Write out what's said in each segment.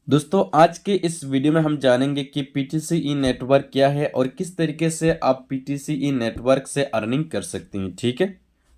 दोस्तों आज के इस वीडियो में हम जानेंगे कि पीटीसी नेटवर्क क्या है और किस तरीके से आप पीटीसी नेटवर्क से अर्निंग कर सकते हैं। ठीक है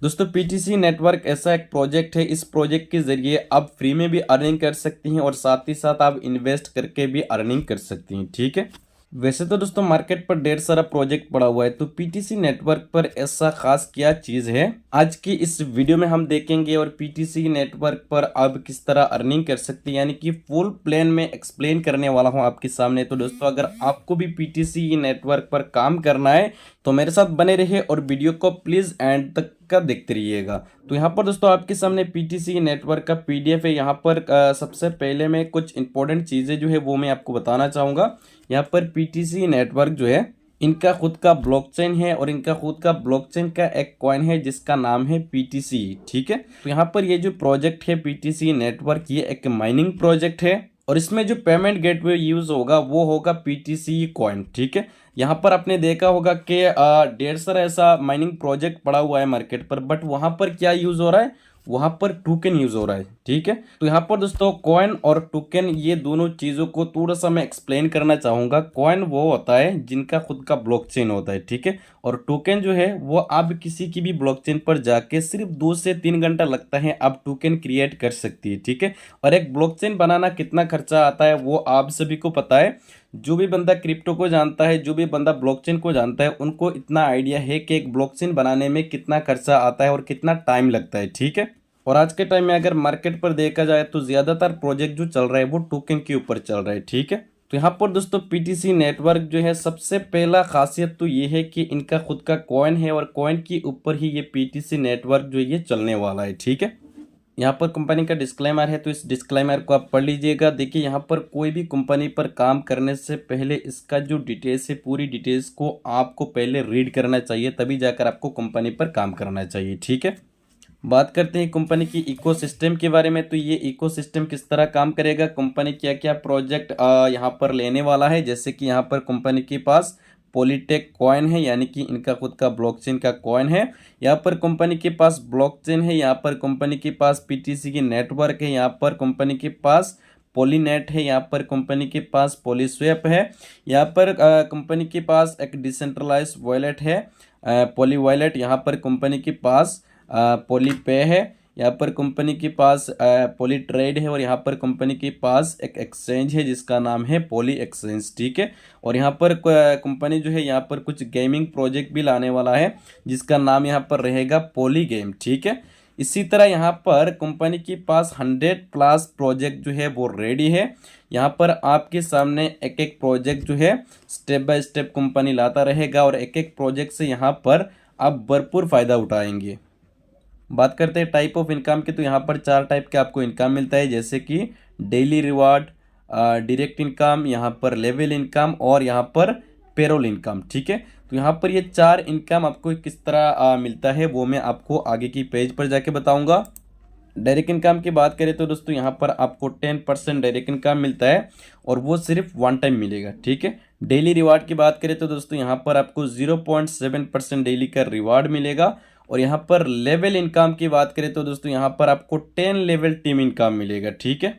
दोस्तों, पीटीसी नेटवर्क ऐसा एक प्रोजेक्ट है। इस प्रोजेक्ट के जरिए आप फ्री में भी अर्निंग कर सकती हैं और साथ ही साथ आप इन्वेस्ट करके भी अर्निंग कर सकती हैं। ठीक है, वैसे तो दोस्तों मार्केट पर ढेर सारा प्रोजेक्ट पड़ा हुआ है, तो पीटीसी नेटवर्क पर ऐसा खास क्या चीज है आज की इस वीडियो में हम देखेंगे। और पीटीसी नेटवर्क पर आप किस तरह अर्निंग कर सकते हैं, यानी कि फुल प्लान में एक्सप्लेन करने वाला हूं आपके सामने। तो दोस्तों अगर आपको भी पीटीसी नेटवर्क पर काम करना है तो मेरे साथ बने रहिए और वीडियो को प्लीज एंड तक का देखते रहिएगा। तो यहाँ पर दोस्तों आपके सामने पीटीसी नेटवर्क का पीडीएफ है। यहाँ पर सबसे पहले मैं कुछ इंपॉर्टेंट चीजें जो है वो मैं आपको बताना चाहूंगा। यहाँ पर पीटीसी नेटवर्क जो है इनका खुद का ब्लॉकचेन है और इनका खुद का ब्लॉकचेन का एक कॉइन है जिसका नाम है पीटीसी। ठीक है, तो यहाँ पर ये जो प्रोजेक्ट है पीटीसी नेटवर्क, ये एक माइनिंग प्रोजेक्ट है और इसमें जो पेमेंट गेटवे यूज होगा वो होगा पीटीसी कॉइन। ठीक है, यहाँ पर आपने देखा होगा कि ढेर सारा ऐसा माइनिंग प्रोजेक्ट पड़ा हुआ है मार्केट पर, बट वहां पर क्या यूज हो रहा है, वहां पर टोकन यूज हो रहा है। ठीक है, तो यहाँ पर दोस्तों कॉइन और टोकन ये दोनों चीजों को थोड़ा सा मैं एक्सप्लेन करना चाहूंगा। कॉइन वो होता है जिनका खुद का ब्लॉकचेन होता है, ठीक है, और टोकन जो है वो आप किसी की भी ब्लॉकचेन पर जाके सिर्फ 2 से 3 घंटा लगता है, आप टोकन क्रिएट कर सकती है। ठीक है, और एक ब्लॉकचेन बनाना कितना खर्चा आता है वो आप सभी को पता है। जो भी बंदा क्रिप्टो को जानता है, जो भी बंदा ब्लॉकचेन को जानता है, उनको इतना आइडिया है कि एक ब्लॉकचेन बनाने में कितना खर्चा आता है और कितना टाइम लगता है। ठीक है, और आज के टाइम में अगर मार्केट पर देखा जाए तो ज्यादातर प्रोजेक्ट जो चल रहा है वो टोकन के ऊपर चल रहा है। ठीक है, तो यहाँ पर दोस्तों पीटीसी नेटवर्क जो है सबसे पहला खासियत तो ये है कि इनका खुद का कॉइन है और कॉइन के ऊपर ही ये पीटीसी नेटवर्क जो ये चलने वाला है। ठीक है, यहाँ पर कंपनी का डिस्क्लेमर है, तो इस डिस्क्लेमर को आप पढ़ लीजिएगा। देखिए यहाँ पर कोई भी कंपनी पर काम करने से पहले इसका जो डिटेल्स है पूरी डिटेल्स को आपको पहले रीड करना चाहिए, तभी जाकर आपको कंपनी पर काम करना चाहिए। ठीक है, बात करते हैं कंपनी की इकोसिस्टम के बारे में। तो ये इकोसिस्टम किस तरह काम करेगा, कंपनी क्या क्या प्रोजेक्ट यहाँ पर लेने वाला है। जैसे कि यहाँ पर कंपनी के पास पॉलीटेक कॉइन है, यानी कि इनका खुद का ब्लॉकचेन का कॉइन है। यहाँ पर कंपनी के पास ब्लॉकचेन है, यहाँ पर कंपनी के पास पीटीसी की नेटवर्क है, यहाँ पर कंपनी के पास पॉलीनेट है, यहाँ पर कंपनी के पास पॉलीस्वैप है, यहाँ पर कंपनी के पास एक डिसेंट्रलाइज वॉलेट है पॉली वॉलेट, यहाँ पर कंपनी के पास पॉलीपे है, यहाँ पर कंपनी के पास पॉली ट्रेड है और यहाँ पर कंपनी के पास एक एक्सचेंज है जिसका नाम है पॉली एक्सचेंज। ठीक है, और यहाँ पर कंपनी जो है यहाँ पर कुछ गेमिंग प्रोजेक्ट भी लाने वाला है जिसका नाम यहाँ पर रहेगा पॉली गेम। ठीक है, इसी तरह यहाँ पर कंपनी के पास 100+ प्रोजेक्ट जो है वो रेडी है। यहाँ पर आपके सामने एक एक प्रोजेक्ट जो है स्टेप बाय स्टेप कंपनी लाता रहेगा और एक एक प्रोजेक्ट से यहाँ पर आप भरपूर फायदा उठाएंगे। बात करते हैं टाइप ऑफ इनकम की, तो यहाँ पर 4 टाइप के आपको इनकम मिलता है, जैसे कि डेली रिवार्ड, डायरेक्ट इनकम, यहाँ पर लेवल इनकम और यहाँ पर पेरोल इनकम। ठीक है, तो यहाँ पर ये 4 इनकम आपको किस तरह मिलता है वो मैं आपको आगे की पेज पर जाके बताऊंगा। डायरेक्ट इनकम की बात करें तो दोस्तों यहाँ पर आपको 10% डायरेक्ट इनकम मिलता है और वो सिर्फ वन टाइम मिलेगा। ठीक है, डेली रिवार्ड की बात करें तो दोस्तों यहाँ पर आपको 0.7% डेली का रिवार्ड मिलेगा। और यहाँ पर लेवल इनकम की बात करें तो दोस्तों यहाँ पर आपको 10 लेवल टीम इनकम मिलेगा। ठीक है,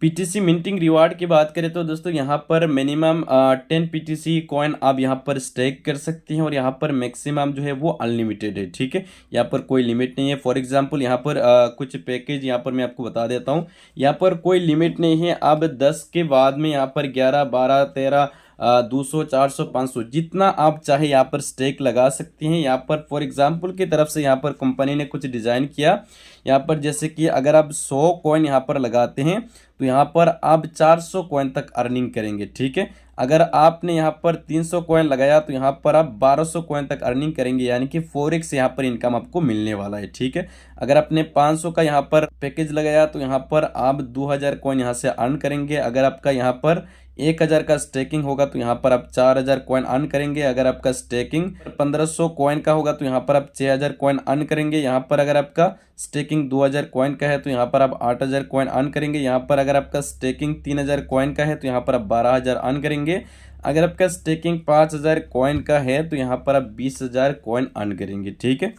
पीटीसी मिंटिंग रिवार्ड की बात करें तो दोस्तों यहाँ पर मिनिमम 10 पीटीसी कॉइन आप यहाँ पर स्टेक कर सकते हैं और यहाँ पर मैक्सिमम जो है वो अनलिमिटेड है। ठीक है, यहाँ पर कोई लिमिट नहीं है। फॉर एग्जांपल यहाँ पर कुछ पैकेज यहाँ पर मैं आपको बता देता हूँ। यहाँ पर कोई लिमिट नहीं है, अब 10 के बाद में यहाँ पर 11, 12, 13, 200, 400, 500 जितना आप चाहे यहाँ पर स्टेक लगा सकते हैं। यहाँ पर फॉर एग्जांपल की तरफ से यहाँ पर कंपनी ने कुछ डिज़ाइन किया, यहाँ पर जैसे कि अगर आप 100 कॉइन यहाँ पर लगाते हैं तो यहाँ पर आप 400 कॉइन तक अर्निंग करेंगे। ठीक है, अगर आपने यहाँ पर 300 कॉइन लगाया तो यहाँ पर आप 1200 कॉइन तक अर्निंग करेंगे, यानी कि 4x यहाँ पर इनकम आपको मिलने वाला है। ठीक है, अगर आपने 500 का यहाँ पर पैकेज लगाया तो यहाँ पर आप 2000 कॉइन यहाँ से अर्न करेंगे। अगर आपका यहाँ पर 1000 का स्टेकिंग होगा तो यहाँ पर आप 4000 कॉइन अर्न करेंगे। अगर आपका स्टेकिंग 1500 कॉइन का होगा तो यहाँ पर आप 6000 कॉइन अर्न करेंगे। यहाँ पर अगर आपका स्टेकिंग 2000 कॉइन का है तो यहाँ पर आप 8000 कॉइन अर्न करेंगे। यहाँ पर अगर आपका स्टेकिंग 3000 कॉइन का है तो यहाँ पर आप 12000 अर्न करेंगे। अगर आपका स्टेकिंग 5000 कॉइन का है तो यहाँ पर आप 20000 कॉइन अर्न करेंगे। ठीक है,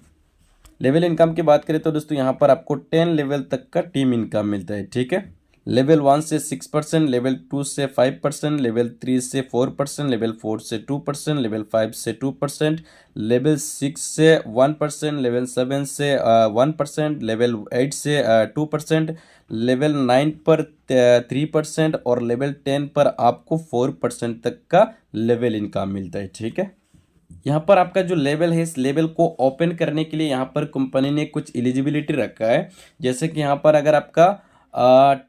लेवल इनकम की बात करें तो दोस्तों यहाँ पर आपको 10 लेवल तक का टीम इनकम मिलता है। ठीक है, लेवल 1 से 6%, लेवल 2 से 5%, लेवल 3 से 4%, लेवल 4 से 2%, लेवल 5 से 2%, लेवल 6 से 1%, लेवल 7 से 1%, लेवल 8 से 2%, लेवल 9 पर 3% और लेवल 10 पर आपको 4% तक का लेवल इनकम मिलता है। ठीक है, यहाँ पर आपका जो लेवल है, इस लेवल को ओपन करने के लिए यहाँ पर कंपनी ने कुछ एलिजिबिलिटी रखा है। जैसे कि यहाँ पर अगर आपका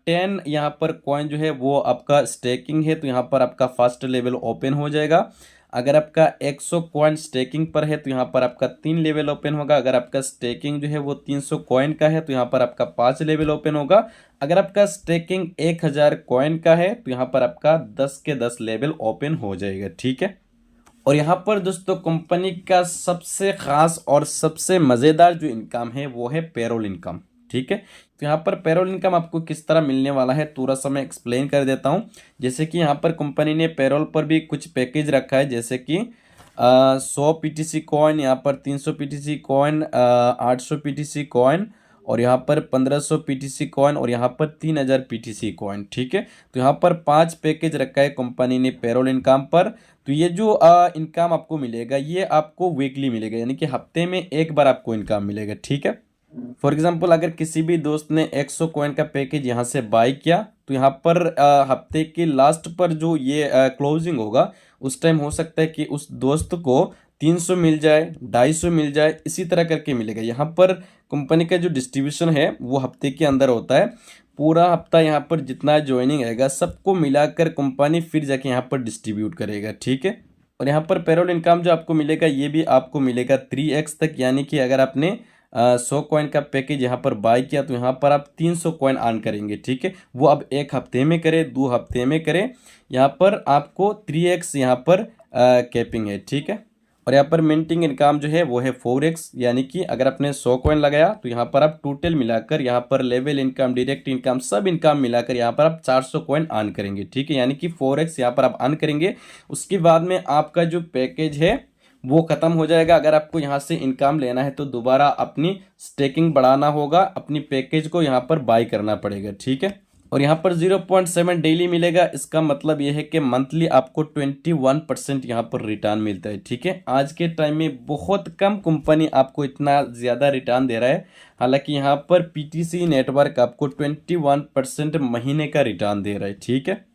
10 यहाँ पर कॉइन जो है वो आपका स्टेकिंग है, तो यहाँ पर आपका फर्स्ट लेवल ओपन हो जाएगा। अगर आपका 100 कॉइन स्टेकिंग पर है तो यहाँ पर आपका 3 लेवल ओपन होगा। अगर आपका स्टेकिंग जो है वो 300 कॉइन का है तो यहाँ पर आपका 5 लेवल ओपन होगा। अगर आपका स्टेकिंग 1000 कॉइन का है तो यहाँ पर आपका 10 के 10 लेवल ओपन हो जाएगा। ठीक है, और यहाँ पर दोस्तों कंपनी का सबसे खास और सबसे मज़ेदार जो इनकम है वो है पेरोल इनकम। ठीक है, तो यहाँ पर पेरोल इनकम आपको किस तरह मिलने वाला है थोड़ा सा मैं एक्सप्लेन कर देता हूँ। जैसे कि यहाँ पर कंपनी ने पेरोल पर भी कुछ पैकेज रखा है, जैसे कि 100 पीटीसी कॉइन, यहाँ पर 300 पीटीसी कॉइन, 800 पीटीसी कॉइन, और यहाँ पर 1500 पीटीसी कॉइन, और यहाँ पर 3000 पीटीसी कॉइन। ठीक है, तो यहाँ पर 5 पैकेज रखा है कंपनी ने पेरोल इनकम पर। तो ये जो इनकम आपको मिलेगा ये आपको वीकली मिलेगा, यानी कि हफ्ते में एक बार आपको इनकम मिलेगा। ठीक है, फॉर एग्जांपल अगर किसी भी दोस्त ने 100 कॉइन का पैकेज यहाँ से बाय किया तो यहाँ पर हफ्ते के लास्ट पर जो ये क्लोजिंग होगा उस टाइम हो सकता है कि उस दोस्त को 300 मिल जाए, 250 मिल जाए, इसी तरह करके मिलेगा। यहाँ पर कंपनी का जो डिस्ट्रीब्यूशन है वो हफ्ते के अंदर होता है। पूरा हफ्ता यहाँ पर जितना ज्वाइनिंग आएगा सबको मिलाकर कंपनी फिर जाके यहाँ पर डिस्ट्रीब्यूट करेगा। ठीक है, और यहाँ पर पेरोल इनकम जो आपको मिलेगा ये भी आपको मिलेगा 3x तक, यानी कि अगर आपने 100 कॉइन का पैकेज यहाँ पर बाय किया तो यहाँ पर आप 300 कॉइन अर्न करेंगे। ठीक है, वो अब 1 हफ्ते में करें, 2 हफ्ते में करें, यहाँ पर आपको 3x यहाँ पर कैपिंग है। ठीक है, और यहाँ पर मिंटिंग इनकम जो है वो है 4x, यानी कि अगर आपने 100 कॉइन लगाया तो यहाँ पर आप टोटल मिलाकर यहाँ पर लेवल इनकम, डायरेक्ट इनकम, सब इनकम मिलाकर यहाँ पर आप 400 कॉइन अर्न करेंगे। ठीक है, यानी कि 4x यहाँ पर आप अर्न करेंगे। उसके बाद में आपका जो पैकेज है वो ख़त्म हो जाएगा। अगर आपको यहाँ से इनकम लेना है तो दोबारा अपनी स्टेकिंग बढ़ाना होगा, अपनी पैकेज को यहाँ पर बाय करना पड़ेगा। ठीक है, और यहाँ पर 0.7 डेली मिलेगा। इसका मतलब यह है कि मंथली आपको 21% यहाँ पर रिटर्न मिलता है। ठीक है, आज के टाइम में बहुत कम कंपनी आपको इतना ज़्यादा रिटर्न दे रहा है। हालांकि यहाँ पर पीटीसी नेटवर्क आपको 21% महीने का रिटर्न दे रहा है। ठीक है,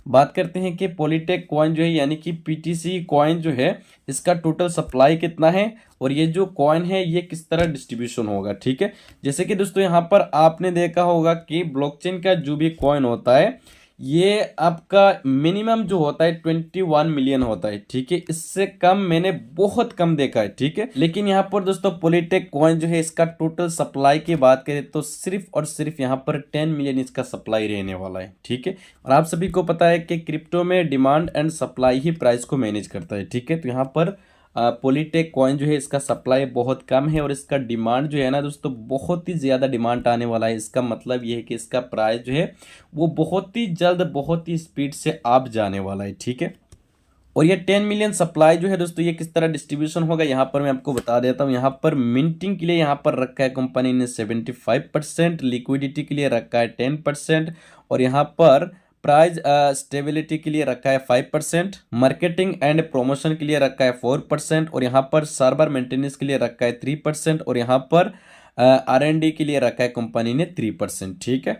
बात करते हैं कि पॉलीटेक कॉइन जो है यानी कि पीटीसी कॉइन जो है इसका टोटल सप्लाई कितना है और ये जो कॉइन है ये किस तरह डिस्ट्रीब्यूशन होगा। ठीक है, जैसे कि दोस्तों यहाँ पर आपने देखा होगा कि ब्लॉकचेन का जो भी कॉइन होता है ये आपका मिनिमम जो होता है 21 मिलियन होता है। ठीक है, इससे कम मैंने बहुत कम देखा है। ठीक है, लेकिन यहाँ पर दोस्तों पॉलीटेक कॉइन जो है इसका टोटल सप्लाई की बात करें तो सिर्फ और सिर्फ यहाँ पर 10 मिलियन इसका सप्लाई रहने वाला है। ठीक है, और आप सभी को पता है कि क्रिप्टो में demand and supply he price को मैनेज करता है। ठीक है, तो यहाँ पर पॉलीटेक कॉइन जो है इसका सप्लाई बहुत कम है और इसका डिमांड जो है ना दोस्तों बहुत ही ज़्यादा डिमांड आने वाला है। इसका मतलब ये है कि इसका प्राइस जो है वो बहुत ही जल्द, बहुत ही स्पीड से अप जाने वाला है। ठीक है, और ये 10 मिलियन सप्लाई जो है दोस्तों ये किस तरह डिस्ट्रीब्यूशन होगा यहाँ पर मैं आपको बता देता हूँ। यहाँ पर मिंटिंग के लिए यहाँ पर रखा है कंपनी ने 75%, लिक्विडिटी के लिए रखा है 10%, और यहाँ पर प्राइस स्टेबिलिटी के लिए रखा है 5%, मार्केटिंग एंड प्रमोशन के लिए रखा है 4%, और यहाँ पर सर्वर मेंटेनेंस के लिए रखा है 3%, और यहाँ पर R&D के लिए रखा है कंपनी ने 3%। ठीक है,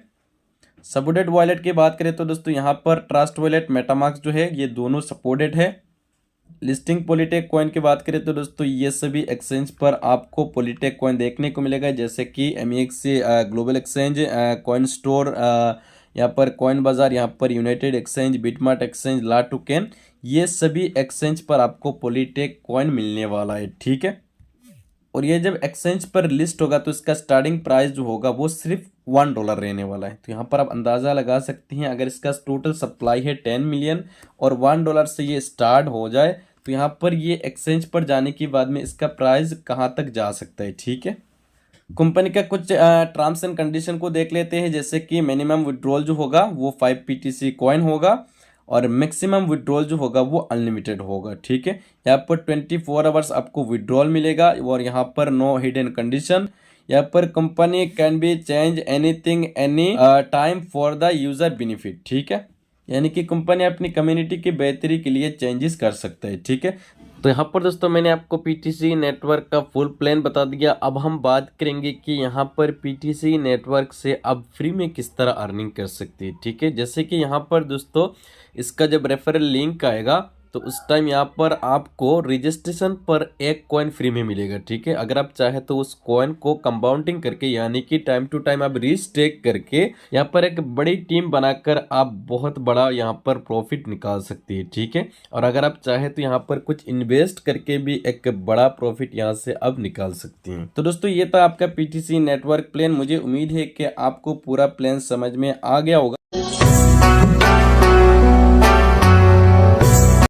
सपोर्टेड वॉलेट की बात करें तो दोस्तों यहाँ पर ट्रस्ट वॉलेट, मेटामास्क जो है ये दोनों सपोर्टेड है। लिस्टिंग पॉलीटेक कॉइन की बात करें तो दोस्तों ये सभी एक्सचेंज पर आपको पॉलीटेक कॉइन देखने को मिलेगा, जैसे कि MEX global exchange, coin store, यहाँ पर कॉइन बाजार, यहाँ पर यूनाइटेड एक्सचेंज, बिटमार्ट एक्सचेंज, ला टोकन, ये सभी एक्सचेंज पर आपको पॉलीटेक कॉइन मिलने वाला है। ठीक है, और ये जब एक्सचेंज पर लिस्ट होगा तो इसका स्टार्टिंग प्राइस जो होगा वो सिर्फ $1 रहने वाला है। तो यहाँ पर आप अंदाज़ा लगा सकते हैं अगर इसका टोटल सप्लाई है 10 मिलियन और $1 से ये स्टार्ट हो जाए तो यहाँ पर ये एक्सचेंज पर जाने के बाद में इसका प्राइस कहाँ तक जा सकता है। ठीक है, कंपनी का कुछ टर्म्स एंड कंडीशन को देख लेते हैं, जैसे कि मिनिमम विड्रॉल जो होगा वो 5 पीटीसी कॉइन होगा और मैक्सिमम विड्रॉल जो होगा वो अनलिमिटेड होगा। ठीक है, यहाँ पर 24 आवर्स आपको विड्रॉल मिलेगा और यहाँ पर नो हिडन कंडीशन, यहाँ पर company can be change anything any time for the user benefit, ठीक है। यानी कि कंपनी अपनी कम्युनिटी की बेहतरी के लिए चेंजेस कर सकता है, ठीक है। तो यहाँ पर दोस्तों मैंने आपको पीटीसी नेटवर्क का फुल प्लान बता दिया। अब हम बात करेंगे कि यहाँ पर पीटीसी नेटवर्क से आप फ्री में किस तरह अर्निंग कर सकते हैं, ठीक है। जैसे कि यहाँ पर दोस्तों इसका जब रेफरल लिंक आएगा तो उस टाइम यहाँ पर आपको रजिस्ट्रेशन पर 1 कॉइन फ्री में मिलेगा, ठीक है। अगर आप चाहे तो उस कॉइन को कंपाउंडिंग करके यानी कि टाइम टू टाइम आप रीस्टेक करके यहाँ पर एक बड़ी टीम बनाकर आप बहुत बड़ा यहाँ पर प्रॉफिट निकाल सकती है, ठीक है। और अगर आप चाहे तो यहाँ पर कुछ इन्वेस्ट करके भी एक बड़ा प्रॉफिट यहाँ से अब निकाल सकती हैं। तो दोस्तों ये था आपका पीटीसी नेटवर्क प्लान। मुझे उम्मीद है कि आपको पूरा प्लान समझ में आ गया होगा।